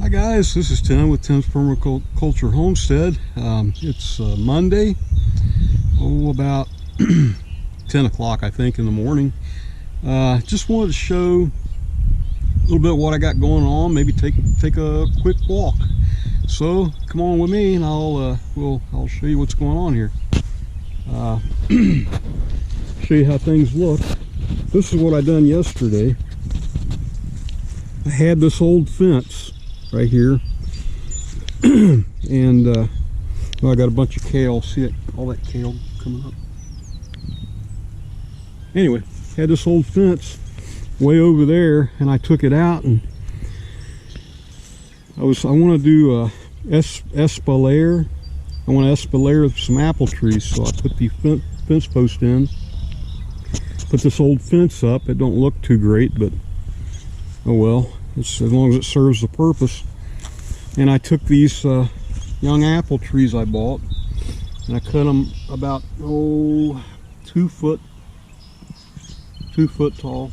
Hi guys, this is Tim with Tim's Permaculture Homestead. It's Monday, about 10 o'clock I think in the morning. Just wanted to show a little bit of what I got going on, maybe take a quick walk. So come on with me and I'll show you what's going on here. Show you how things look. This is what I done yesterday. I had this old fence right here and well, I got a bunch of kale. See it, all that kale coming up. Anyway, had this old fence way over there and I took it out, and I want to do espalier. I want to espalier some apple trees, so I put the fence post in, put this old fence up. It don't look too great, but oh well, it's, as long as it serves the purpose. And I took these young apple trees I bought and I cut them about 2 foot tall,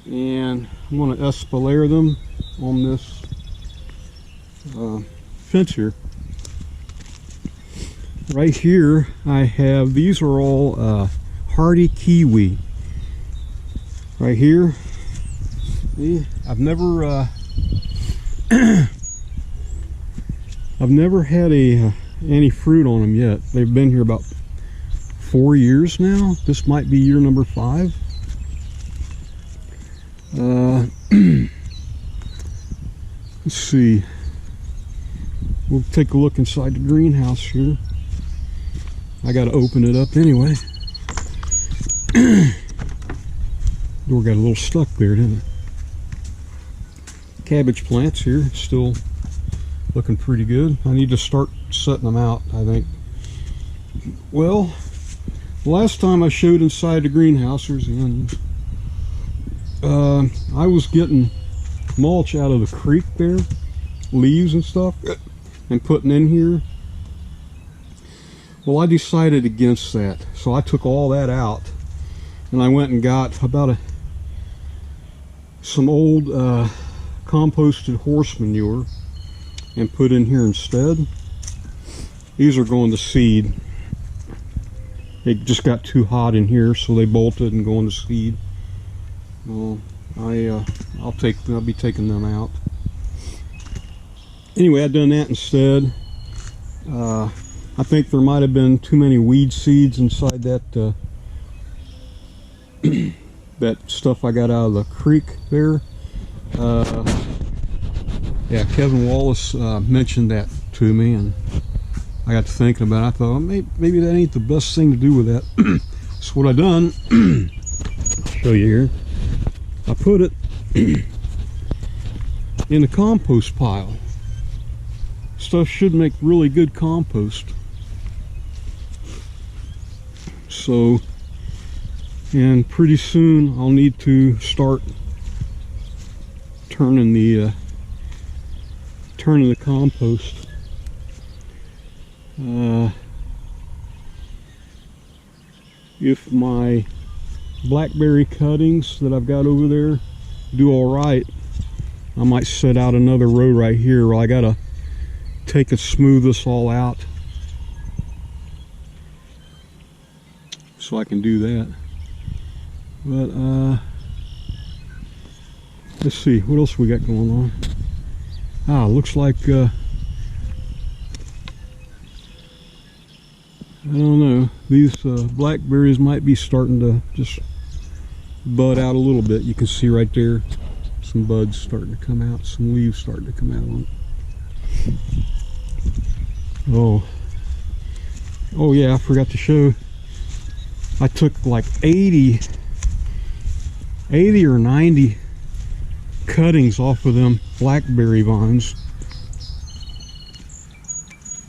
and I'm going to espalier them on this fence here. Right here I have, these are all hardy kiwi. Right here, I've never had any fruit on them yet. They've been here about 4 years now. This might be year number 5. Let's see. We'll take a look inside the greenhouse here. I got to open it up anyway. Door got a little stuck there, didn't it? Cabbage plants here, still looking pretty good. I need to start setting them out, I think. Well, last time I showed inside the greenhouse, here's the onions. I was getting mulch out of the creek there, leaves and stuff, and putting in here. Well, I decided against that, so I took all that out and I went and got about some old composted horse manure and put in here instead. These are going to seed. It just got too hot in here, so they bolted and going to seed. Well, I'll be taking them out. Anyway, I done that instead. I think there might have been too many weed seeds inside that that stuff I got out of the creek there. Yeah, Kevin Wallace mentioned that to me, and I got to thinking about it. I thought, well, maybe that ain't the best thing to do with that. So what I done, I'll show you here. I put it in the compost pile. Stuff should make really good compost. So, and pretty soon I'll need to start turning the compost. If my blackberry cuttings that I've got over there do all right, I might set out another row right here. Well, I gotta take and smooth this all out so I can do that. But let's see what else we got going on. Looks like I don't know, these blackberries might be starting to just bud out a little bit. You can see right there some buds starting to come out, some leaves starting to come out on it. Oh yeah, I forgot to show. I took like 80 or 90 cuttings off of them blackberry vines,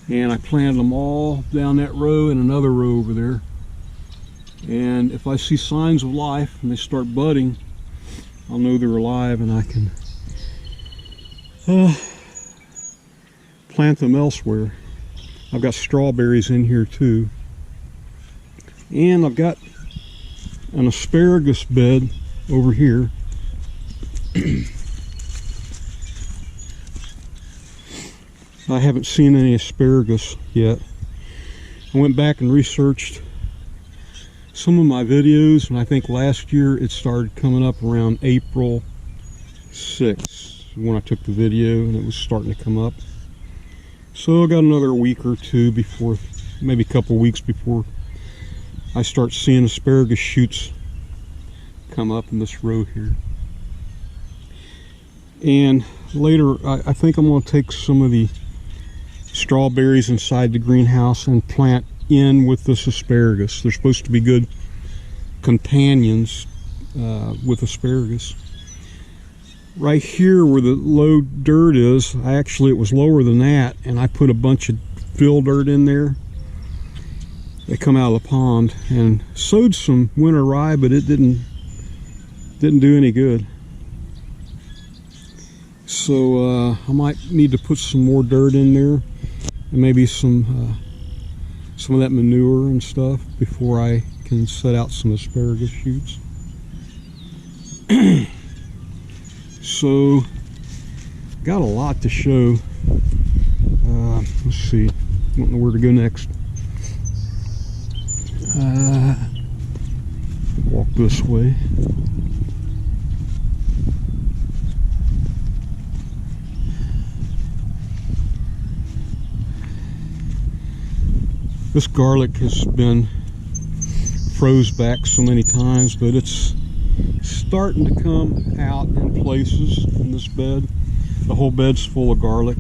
and I planted them all down that row and another row over there. And if I see signs of life and they start budding, I'll know they're alive, and I can plant them elsewhere. I've got strawberries in here too, and I've got an asparagus bed over here. I haven't seen any asparagus yet. I went back and researched some of my videos, and I think last year it started coming up around April 6th when I took the video, and it was starting to come up. So I got another week or two before, maybe a couple weeks before I start seeing asparagus shoots come up in this row here. And later I think I'm going to take some of the strawberries inside the greenhouse and plant in with this asparagus. They're supposed to be good companions with asparagus. Right here where the low dirt is, it was lower than that, and I put a bunch of fill dirt in there. They come out of the pond, and sowed some winter rye, but it didn't do any good. So I might need to put some more dirt in there, and maybe some of that manure and stuff before I can set out some asparagus shoots. So got a lot to show. Let's see, I don't know where to go next. Walk this way. This garlic has been froze back so many times, but it's starting to come out in places in this bed. The whole bed's full of garlic.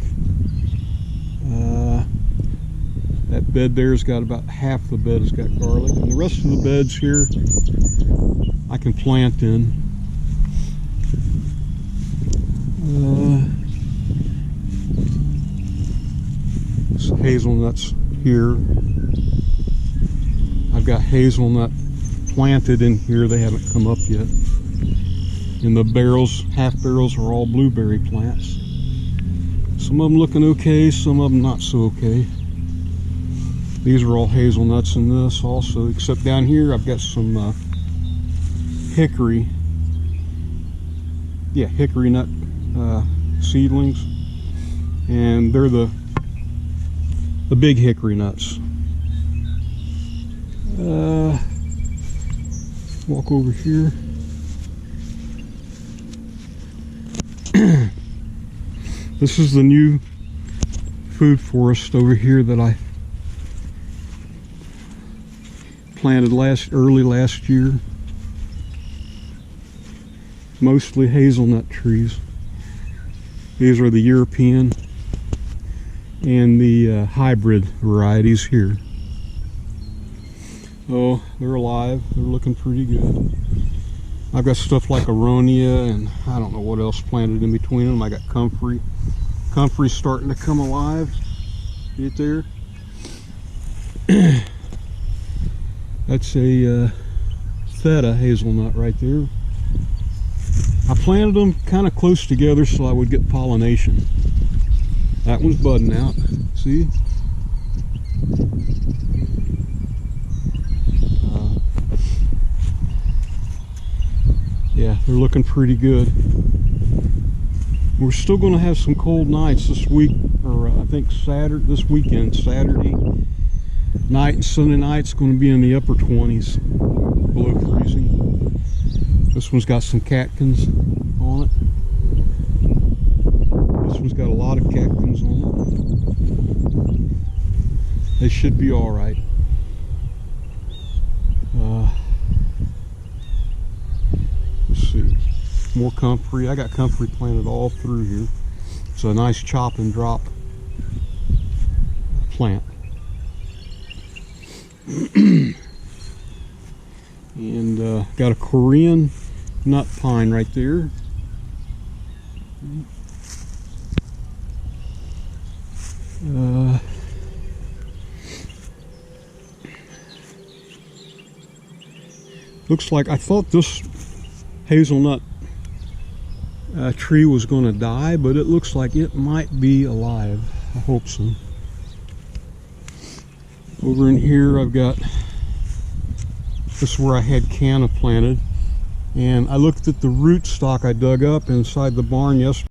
That bed there's got about half the bed has got garlic, and the rest of the beds here I can plant in. Some hazelnuts here. I've got hazelnut planted in here. They haven't come up yet. And the barrels, half barrels, are all blueberry plants. Some of them looking okay, some of them not so okay. These are all hazelnuts in this also, except down here I've got some hickory nut seedlings, and they're the big hickory nuts. Walk over here. This is the new food forest over here that I planted early last year. Mostly hazelnut trees. These are the European and the hybrid varieties here. Oh, they're alive. They're looking pretty good. I've got stuff like aronia and I don't know what else planted in between them. I got comfrey. Comfrey's starting to come alive. See it there? That's a feta hazelnut right there. I planted them kind of close together so I would get pollination. That one's budding out. See? Yeah, they're looking pretty good. We're still going to have some cold nights this week, or I think this weekend, Saturday night and Sunday night's going to be in the upper 20s, below freezing. This one's got some catkins on it. This one's got a lot of catkins on it. They should be all right. Let's see, more comfrey. I got comfrey planted all through here. It's a nice chop and drop plant. And got a Korean nut pine right there. Looks like, I thought this hazelnut tree was going to die, but it looks like it might be alive. I hope so. Over in here I've got, this is where I had canna planted, and I looked at the root stock I dug up inside the barn yesterday.